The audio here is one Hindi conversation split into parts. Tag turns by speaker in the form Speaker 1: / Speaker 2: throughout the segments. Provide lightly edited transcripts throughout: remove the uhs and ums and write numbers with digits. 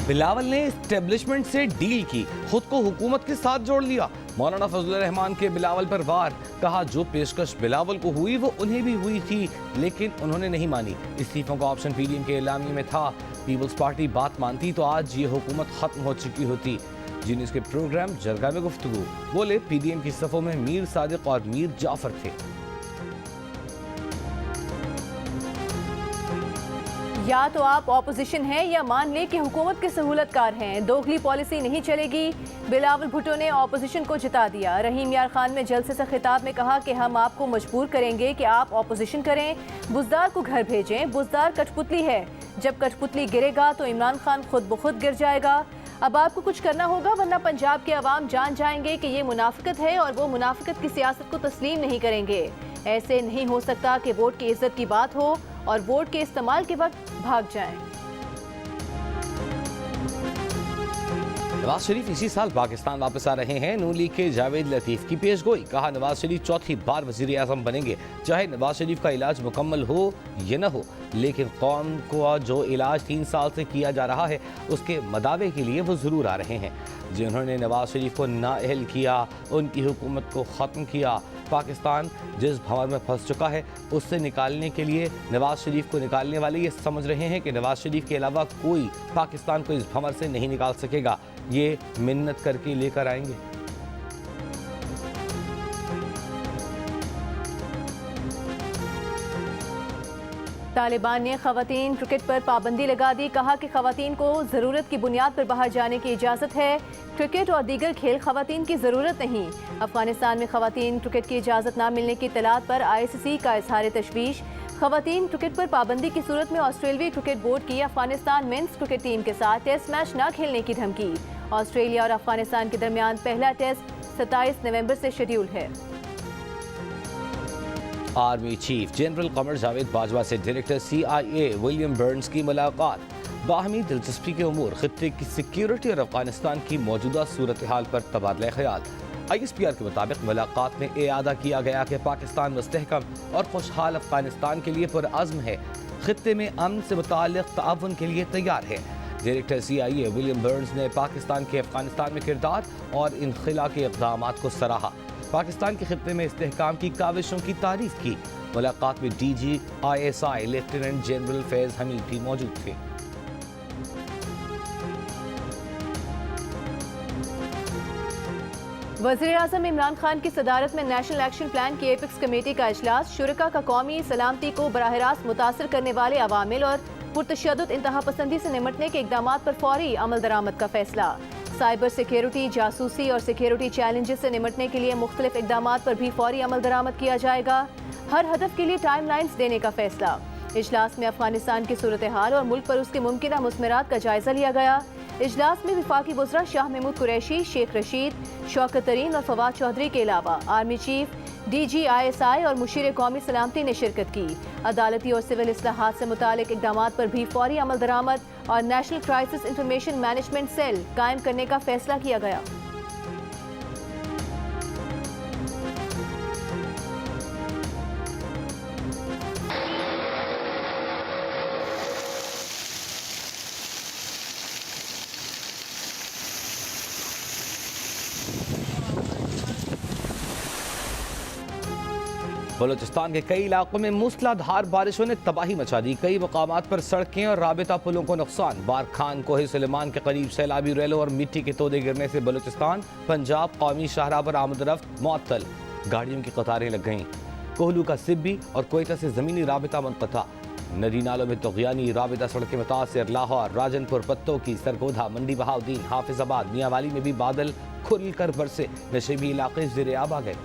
Speaker 1: बिलावल ने एस्टेब्लिशमेंट से डील की, खुद को हुकूमत के साथ जोड़ लिया। मौलाना फजलुर रहमान के बिलावल पर वार, कहा जो पेशकश बिलावल को हुई वो उन्हें भी हुई थी, लेकिन उन्होंने नहीं मानी। इस्तीफों का ऑप्शन पीडीएम के एलामिये में था। पीपल्स पार्टी बात मानती तो आज ये हुकूमत खत्म हो चुकी होती। जिन्स के प्रोग्राम जरगा में गुफ्तगू, बोले पीडीएम की सफ़ों में मीर सादिक और मीर जाफर थे।
Speaker 2: या तो आप ऑपोजिशन हैं या मान लें कि हुकूमत के सहूलतकार हैं। दोगली पॉलिसी नहीं चलेगी। बिलावल भुट्टो ने ऑपोजिशन को जिता दिया। रहीम यार खान में जलसे से खिताब में कहा कि हम आपको मजबूर करेंगे कि आप ऑपोजिशन करें, बुजदार को घर भेजें। बुजदार कठपुतली है, जब कठपुतली गिरेगा तो इमरान खान खुद ब खुद गिर जाएगा। अब आपको कुछ करना होगा, वरना पंजाब के अवाम जान जाएंगे कि ये मुनाफिकत है और वो मुनाफिकत की सियासत को तस्लीम नहीं करेंगे। ऐसे नहीं हो सकता कि वोट की इज्जत की बात हो और वोट के इस्तेमाल के वक्त भाग जाएं।
Speaker 1: नवाज शरीफ इसी साल पाकिस्तान वापस आ रहे हैं। नून लीग के जावेद लतीफ की पेशगोई, कहा नवाज शरीफ चौथी बार वजीर आजम बनेंगे, चाहे नवाज शरीफ का इलाज मुकम्मल हो या न हो, लेकिन कौम को जो इलाज 3 साल से किया जा रहा है उसके मदावे के लिए वो ज़रूर आ रहे हैं। जिन्होंने नवाज शरीफ को नाअहल किया, उनकी हुकूमत को ख़त्म किया। पाकिस्तान जिस भंवर में फंस चुका है उससे निकालने के लिए नवाज शरीफ को निकालने वाले ये समझ रहे हैं कि नवाज शरीफ के अलावा कोई पाकिस्तान को इस भंवर से नहीं निकाल सकेगा। ये मिन्नत करके लेकर आएंगे।
Speaker 2: तालिबान ने खवातीन क्रिकेट पर पाबंदी लगा दी। कहा कि खवातीन को ज़रूरत की बुनियाद पर बाहर जाने की इजाज़त है। क्रिकेट और दीगर खेल खवातीन की ज़रूरत नहीं। अफगानिस्तान में खवातीन क्रिकेट की इजाज़त न मिलने की इत्तलात पर ICC का इजहार तशवीश। खवातीन क्रिकेट पर पाबंदी की सूरत में ऑस्ट्रेलियाई क्रिकेट बोर्ड की अफगानिस्तान मेंस क्रिकेट टीम के साथ टेस्ट मैच न खेलने की धमकी। ऑस्ट्रेलिया और अफगानिस्तान के दरमियान पहला टेस्ट 27 नवंबर से शेड्यूल है।
Speaker 1: Army chief general Qamar Javed Bajwa से डायरेक्टर CIA विलियम बर्न्स की मुलाकात। बाहमी दिलचस्पी के उमूर, खित्ते की सिक्योरिटी और अफगानिस्तान की मौजूदा सूरत हाल पर तबादला ख्याल। ISPR के मुताबिक मुलाकात में इआदा किया गया कि पाकिस्तान मुस्तहकम और खुशहाल अफगानिस्तान के लिए पुरअज़्म है, खित्ते में अमन से मुताल्लिक़ ताउन के लिए तैयार है। डायरेक्टर CIA विलियम बर्न्स ने पाकिस्तान के अफगानिस्तान में किरदार और इनखिला के इक़दामात को सराहा। पाकिस्तान के खित्ते में इस्तेहकाम की काविशों की तारीफ की। मुलाकात में DG ISI लेफ्टिनेंट जनरल फैज़ हमीद भी मौजूद थे।
Speaker 2: वज़ीर आज़म इमरान खान की सदारत में नेशनल एक्शन प्लान की एपिक्स कमेटी का इजलास। शुरका का कौमी सलामती को बराह रास्त मुतासर करने वाले अवामिल और पुरतशद्दुद इंतहा पसंदी से निमटने के इक़दाम पर फौरी अमल दरामद का फैसला। साइबर सिक्योरिटी, जासूसी और सिक्योरिटी चैलेंजेस से निमटने के लिए मुख्तलिफ इक़दाम पर भी फौरी अमल दरामद किया जाएगा। हर हदफ के लिए टाइम लाइन्स देने का फैसला। इजलास में अफगानिस्तान की सूरत हाल और मुल्क पर उसके मुमकिन मुस्मरात का जायजा लिया गया। इजलास में वफाकी वज़रा शाह महमूद कुरैशी, शेख रशीद, शौकत तरीन और फवाद चौधरी के अलावा आर्मी चीफ, DG ISI और मुशीर कौमी सलामती ने शिरकत की। अदालती और सिविल इस्लाहात से मुतालिक इक़दामात पर भी फौरी अमल दरामद और national crisis information management cell कायम करने का फैसला किया गया।
Speaker 1: बलूचिस्तान के कई इलाकों में मूसलाधार बारिशों ने तबाही मचा दी। कई मकामात पर सड़कें और राबिता पुलों को नुकसान। बारखान कोहे सुलेमान के करीब सैलाबी रेलों और मिट्टी के तोदे गिरने से बलूचिस्तान पंजाब कौमी शाहराह पर आमदरफ्त मुअत्तल, गाड़ियों की कतारें लग गईं। कोहलू का सिब्बी और कोयटा से ज़मीनी राबिता मुनक़ता। नदी नालों में तग़यानी, राबिता सड़कें मुतासिर। लाहौर, राजनपुर, पत्तों की, सरगोधा, मंडी बहाउद्दीन, हाफिजाबाद, मियांवाली में भी बादल खुल कर बरसे। नशेबी इलाके ज़ेरे आब आ गए।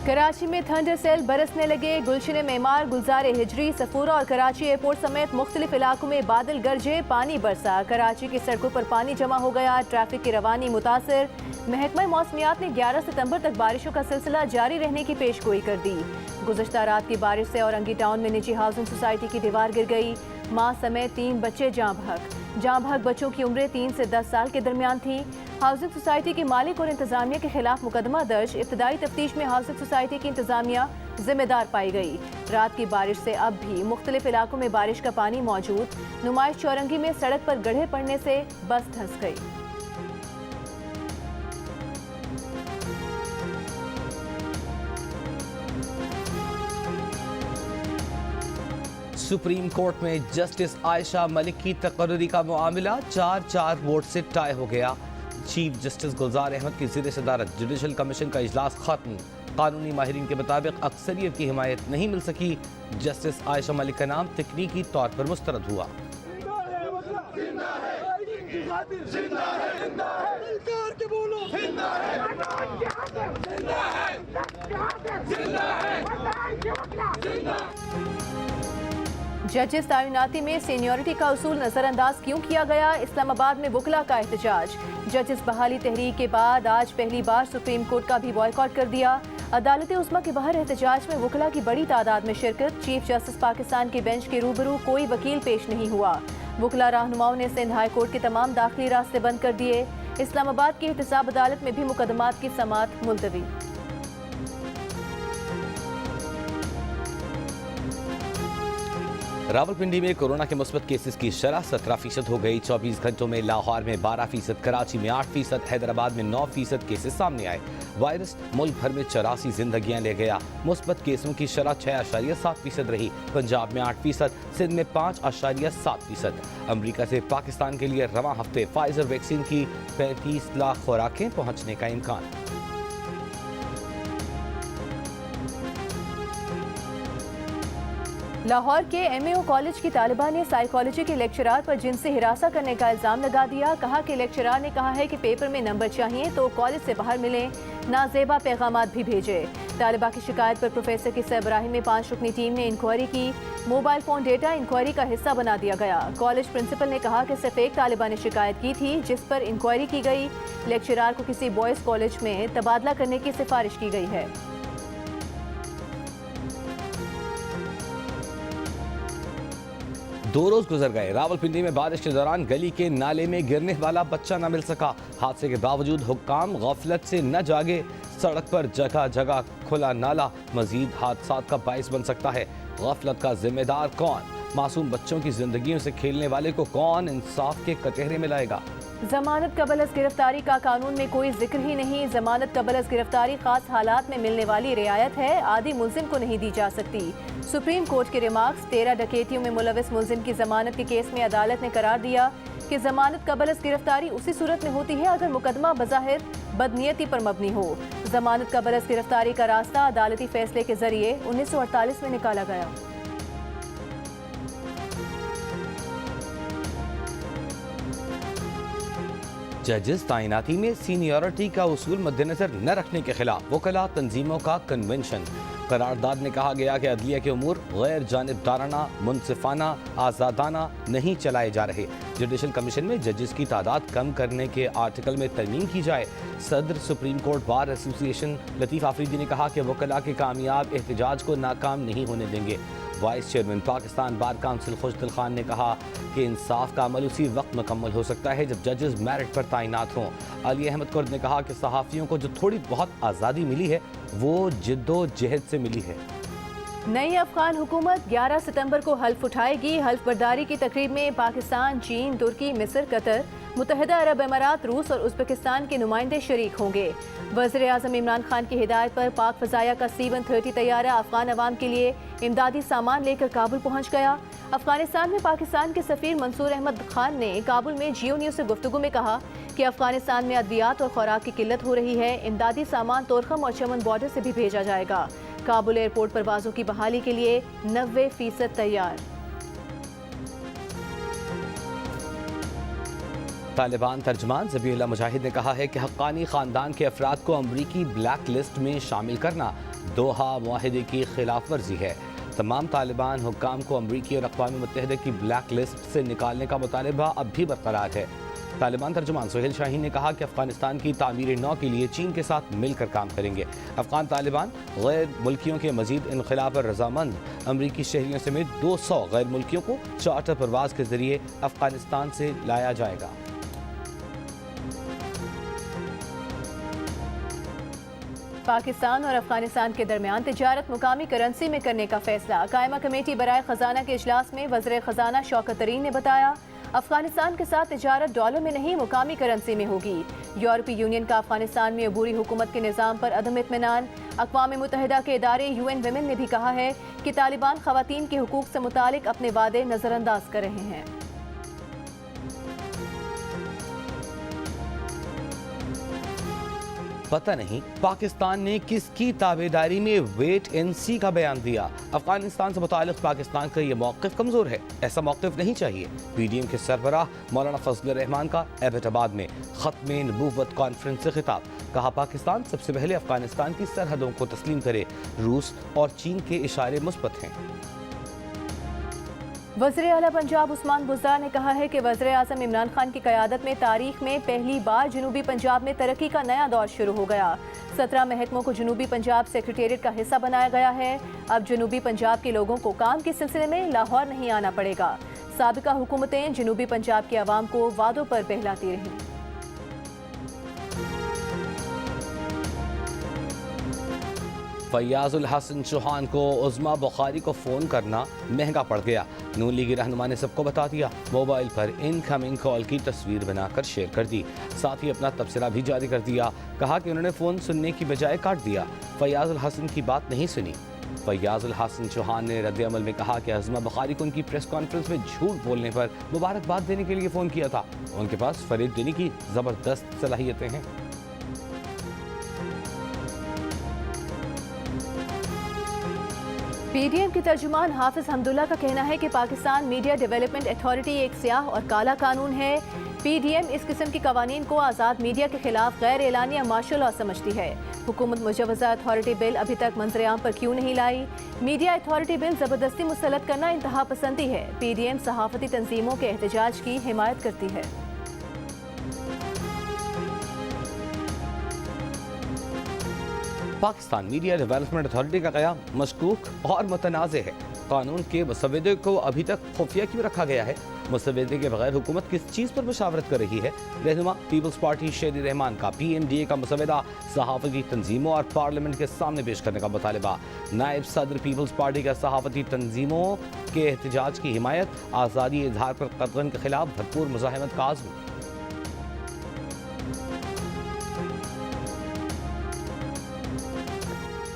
Speaker 2: कराची में थंडर सेल बरसने लगे। गुलशन मेमार, गुलजार हिजरी, सफूरा और कराची एयरपोर्ट समेत मुख्तलिफ इलाकों में बादल गरजे, पानी बरसा। कराची की सड़कों पर पानी जमा हो गया, ट्रैफिक की रवानी मुतासर। महकमा मौसमियात ने 11 सितंबर तक बारिशों का सिलसिला जारी रहने की पेशगोई कर दी। गुज़श्ता रात की बारिश से औरंगी टाउन में निजी हाउसिंग सोसाइटी की दीवार गिर गई। मां समेत 3 बच्चे जाँ बहक। जहां भाग बच्चों की उम्रें 3 से 10 साल के दरमियान थी। हाउसिंग सोसाइटी के मालिक और इंतजामिया के खिलाफ मुकदमा दर्ज। इब्तदाई तफ्तीश में हाउसिंग सोसाइटी की इंतजामिया जिम्मेदार पाई गई। रात की बारिश से अब भी मुख्तलिफ इलाकों में बारिश का पानी मौजूद। नुमाइश चौरंगी में सड़क पर गड्ढे पड़ने से बस धंस गई।
Speaker 1: सुप्रीम कोर्ट में जस्टिस आयशा मलिक की तकर्री का मामला 4-4 वोट से टाई हो गया। चीफ जस्टिस गुलजार अहमद की ज़ेर सदारत जुडिशल कमीशन का इजलास खत्म। कानूनी माहिरीन के मुताबिक अक्सरियत की हिमायत नहीं मिल सकी। जस्टिस आयशा मलिक का नाम तकनीकी तौर पर मुस्तरद हुआ।
Speaker 2: जजेस तैनाती में सीनियरिटी का उसूल नजरअंदाज क्यों किया गया? इस्लामाबाद में वकला का एहतजाज। जजेस बहाली तहरीक के बाद आज पहली बार सुप्रीम कोर्ट का भी बॉयकॉट कर दिया। अदालत उस्मा के बाहर एहतजाज में वकला की बड़ी तादाद में शिरकत। चीफ जस्टिस पाकिस्तान के बेंच के रूबरू कोई वकील पेश नहीं हुआ। वकला रहनुमाओं ने सिंध हाई कोर्ट के तमाम दाखिली रास्ते बंद कर दिए। इस्लामाबाद की एहतसाब अदालत में भी मुकदमात की समाअत मुलतवी।
Speaker 1: रावलपिंडी में कोरोना के मुस्बत केसेस की शरह 17% हो गई। 24 घंटों में लाहौर में 12%, कराची में 8%, हैदराबाद में 9% केसेस सामने आए। वायरस मुल्क भर में 84 जिंदगियां ले गया। मुस्बत केसों की शरह 6.7% रही। पंजाब में 8%, सिंध में 5.7%। अमरीका से पाकिस्तान के लिए रवां हफ्ते फाइजर वैक्सीन की 35 लाख खुराकें पहुंचने का इम्कान।
Speaker 2: लाहौर के एमएओ कॉलेज की तालिबा ने साइकोलॉजी के लेक्चरार पर जिनसे हिरासा करने का इल्जाम लगा दिया। कहा कि लेक्चरार ने कहा है कि पेपर में नंबर चाहिए तो कॉलेज से बाहर मिलें, नाजेबा पैगामात भी भेजे। तालिबा की शिकायत पर प्रोफेसर की सरबराही में 5 रुकनी टीम ने इंक्वायरी की। मोबाइल फोन डेटा इंक्वायरी का हिस्सा बना दिया गया। कॉलेज प्रिंसिपल ने कहा कि सिर्फ एक तालिबा ने शिकायत की थी जिस पर इंक्वायरी की गई। लेक्चरार को किसी बॉयज कॉलेज में तबादला करने की सिफारिश की गई है।
Speaker 1: 2 रोज गुजर गए। रावलपिंडी में बारिश के दौरान गली के नाले में गिरने वाला बच्चा न मिल सका। हादसे के बावजूद हुक्काम गफलत से न जागे। सड़क पर जगह जगह खुला नाला मजीद हादसात का बाइस बन सकता है। गफलत का जिम्मेदार कौन? मासूम बच्चों की जिंदगियों से खेलने वाले को कौन इंसाफ के कटहरे में लाएगा?
Speaker 2: जमानत कबल गिरफ्तारी का कानून में कोई जिक्र ही नहीं। जमानत कबल गिरफ्तारी खास हालात में मिलने वाली रियायत है, आदि मुलजिम को नहीं दी जा सकती। सुप्रीम कोर्ट के रिमार्क्स। 13 डकैतियों में मुलविस मुलजिम की जमानत के केस में अदालत ने करार दिया कि जमानत कबल गिरफ्तारी उसी सूरत में होती है अगर मुकदमा बज़ाहिर बदनीयती पर मबनी हो। जमानत कबल गिरफ्तारी का रास्ता अदालती फैसले के जरिए 1948 में निकाला गया।
Speaker 1: जजेस तैनाती में सीनियरिटी का उसूल मद्देनजर न रखने के खिलाफ वकला तंजीमों का कन्वेंशन। करारदाद में कहा गया कि अदलिया के उमूर गैर जानिबदाराना, मुनसिफाना, आज़ादाना नहीं चलाए जा रहे। जुडिशल कमीशन में जजेस की तादाद कम करने के आर्टिकल में तरमीम की जाए। सदर सुप्रीम कोर्ट बार एसोसिएशन लतीफ़ आफरीदी ने कहा कि वकला के कामयाब एहतजाज को नाकाम नहीं होने देंगे। Vice chairman Pakistan bar council Khushdil Khan ने कहा कि इंसाफ का अमल उसी वक्त मुकम्मल हो सकता है जब जजेस मेरिट पर तैनात हों। अली अहमद कुर्द ने कहा कि सहाफ़ियों को जो थोड़ी बहुत आज़ादी मिली है वो जिद्दोजहद से मिली है।
Speaker 2: नई अफगान हुकूमत 11 सितंबर को हल्फ उठाएगी। हल्फ बर्दारी की तकरीब में पाकिस्तान, चीन, तुर्की, मिस्र, कतर, मुत्तहिदा अरब अमारात, रूस और उज़्बेकिस्तान के नुमाइंदे शरीक होंगे। वज़ीर आज़म इमरान खान की हिदायत पर पाक फ़ज़ाया का C-130 तैयारा अफगान अवाम के लिए इमदादी सामान लेकर काबुल पहुँच गया। अफगानिस्तान में पाकिस्तान के सफ़ीर मंसूर अहमद खान ने काबुल में जियो न्यूज़ से गुफ्तगू में कहा कि अफगानिस्तान में अद्वियात और खुराक की किल्लत हो रही है। इमदादी सामान तोरखम और चमन बॉर्डर से भी भेजा जाएगा। काबुल एयरपोर्ट परवाज़ों की बहाली के लिए 90% तैयार।
Speaker 1: तालिबान तर्जमान ज़बीहुल्लाह मुजाहिद ने कहा है कि हक्कानी ख़ानदान के अफराद को अमरीकी ब्लैक लिस्ट में शामिल करना दोहा मुआहिदे की खिलाफ वर्जी है। तमाम तालिबान हुक्काम को अमरीकी और अक़वाम मुत्तहिदा की ब्लैक लिस्ट से निकालने का मुतालबा अब भी बरकरार है। तालिबान तर्जुमान सुहेल शाहीन ने कहा कि अफगानिस्तान की तामीर नौ के लिए चीन के साथ मिलकर काम करेंगे। अफगान तालिबान गैर मुल्कियों के मजीद इनखला पर रजामंद। अमरीकी शहरियों समेत 200 गैर मुल्कियों को चार्टर परवाज के जरिए अफगानिस्तान से लाया जाएगा।
Speaker 2: पाकिस्तान और अफगानिस्तान के दरमियान तिजारत मुकामी करेंसी में करने का फैसला। कायमा कमेटी बराए खजाना के इजलास में वज़ीर खजाना शौकत तरीन ने बताया, अफगानिस्तान के साथ तिजारत डॉलर में नहीं मुकामी करेंसी में होगी। यूरोपीय यूनियन का अफगानिस्तान में अबूरी हुकूमत के निज़ाम पर अदम इत्मीनान। अक़वाम मुत्तहिदा के इदारे UN विमेन ने भी कहा है कि तालिबान ख़वातीन के हुकूक से मुतालिक अपने वादे नज़रअंदाज कर रहे हैं।
Speaker 1: पता नहीं पाकिस्तान ने किसकी ताबेदारी में वेट एंड सी का बयान दिया। अफगानिस्तान से मुतालिक पाकिस्तान का ये मौक़िफ़ कमज़ोर है, ऐसा मौक़िफ़ नहीं चाहिए। PDM के सरबराह मौलाना फजल रहमान का एबटाबाद में ख़त्म नबूवत कॉन्फ्रेंस से खिताब। कहा, पाकिस्तान सबसे पहले अफगानिस्तान की सरहदों को तस्लीम करे। रूस और चीन के इशारे मुस्बत हैं।
Speaker 2: वज़ीर आला पंजाब उस्मान बुज़दार ने कहा है कि वज़ीर आज़म इमरान खान की क़यादत में तारीख में पहली बार जनूबी पंजाब में तरक्की का नया दौर शुरू हो गया। 17 महकमों को जनूबी पंजाब सेक्रेटेरिएट का हिस्सा बनाया गया है। अब जनूबी पंजाब के लोगों को काम के सिलसिले में लाहौर नहीं आना पड़ेगा। साबिका हुकूमतें जनूबी पंजाब के अवाम को वादों पर बहलाती रहीं।
Speaker 1: फैयाजुल हसन चौहान को उज़्मा बुखारी को फ़ोन करना महंगा पड़ गया। नून लीगी रहनुमा ने सबको बता दिया। मोबाइल पर इनकमिंग कॉल की तस्वीर बनाकर शेयर कर दी। साथ ही अपना तबसरा भी जारी कर दिया। कहा कि उन्होंने फ़ोन सुनने की बजाय काट दिया। फैयाजुल हसन की बात नहीं सुनी। फैयाजुल हसन चौहान ने रद्द अमल में कहा कि उज़्मा बुखारी को उनकी प्रेस कॉन्फ्रेंस में झूठ बोलने पर मुबारकबाद देने के लिए फ़ोन किया था। उनके पास फरेब देने की ज़बरदस्त सलाहियतें हैं।
Speaker 2: PDM के तर्जुमान हाफिज हमदुल्ला का कहना है कि पाकिस्तान मीडिया डेवलपमेंट अथॉरिटी एक स्याह और काला कानून है। PDM इस किस्म के कवानीन को आज़ाद मीडिया के खिलाफ गैर एलानिया मार्शल लॉ समझती है। हुकूमत मुजवज़ा अथॉरिटी बिल अभी तक मंजर-ए-आम पर क्यों नहीं लाई? मीडिया अथॉरिटी बिल ज़बरदस्ती मुसल्लत करना इंतहा पसंदी है। PDM सहाफ़ती तंजीमों के एहतजाज की हिमायत करती है।
Speaker 1: पाकिस्तान मीडिया डेवलपमेंट अथॉरिटी का क़याम मशकूक और मुतनाज़ है। कानून के मुसवदे को अभी तक खुफिया क्यों रखा गया है? मुसवदे के बगैर हुकूमत किस चीज़ पर मुशावरत कर रही है? रहनुमा पीपल्स पार्टी शेर रहमान का PMDA का मुसवदा सहाफ़ती तंजीमों और पार्लियामेंट के सामने पेश करने का मुतालबा। नायब सदर पीपल्स पार्टी का सहाफ़ती तंजीमों के एहतजाज की हिमायत। आज़ादी इजहार पर कतगन के खिलाफ भरपूर मुज़ाहमत का आज़म।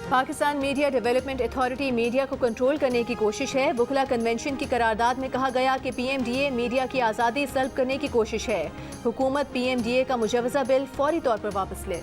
Speaker 2: Pakistan media development authority media को कंट्रोल करने की कोशिश है। बुखला कन्वेंशन की करारदाद में कहा गया कि PMDA मीडिया की आज़ादी सल्ब करने की कोशिश है। हुकूमत PMDA का मुजवज़ा बिल फौरी तौर पर वापस ले।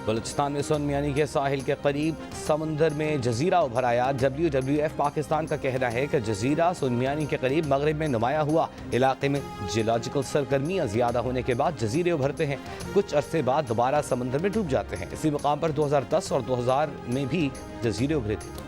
Speaker 1: बलूचिस्तान में सोन मियानी के साहिल के करीब समंदर में जजीरा उभर आया। WWF पाकिस्तान का कहना है कि जजीरा सोन मियानी के करीब मगरिब में नुमाया हुआ। इलाके में जियोलॉजिकल सरगर्मियाँ ज़्यादा होने के बाद जजीरे उभरते हैं, कुछ अरसे बाद दोबारा समंदर में डूब जाते हैं। इसी मुकाम पर 2010 और 2000 में भी जजीरे उभरे थे।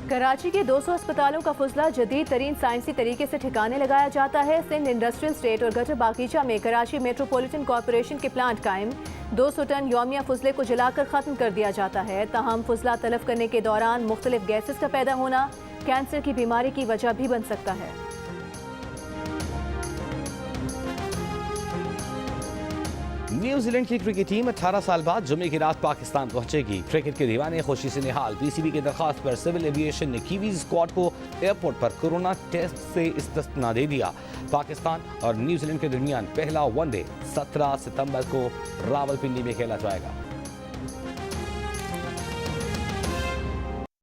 Speaker 2: कराची के 200 अस्पतालों का फुजला जदीद तरीन साइंसी तरीके से ठिकाने लगाया जाता है। सिंध इंडस्ट्रियल स्टेट और गटर बागीचा में कराची मेट्रोपॉलिटन कॉरपोरेशन के प्लांट कायम। 200 टन यौमिया फुजले को जलाकर ख़त्म कर दिया जाता है। ताहम फुजला तलफ करने के दौरान मुख्तलिफ गैसेस का पैदा होना कैंसर की बीमारी की वजह भी बन सकता है।
Speaker 1: न्यूजीलैंड की क्रिकेट टीम 18 साल बाद जुमे की रात पाकिस्तान पहुंचेगी। क्रिकेट के दीवाने खुशी से निहाल। PCB की दरखास्त पर सिविल एविएशन ने कीवीज स्क्वाड को एयरपोर्ट पर कोरोना टेस्ट से इस्तिस्ना दे दिया। पाकिस्तान और न्यूजीलैंड के दरमियान पहला वनडे 17 सितंबर को रावलपिंडी में खेला जाएगा।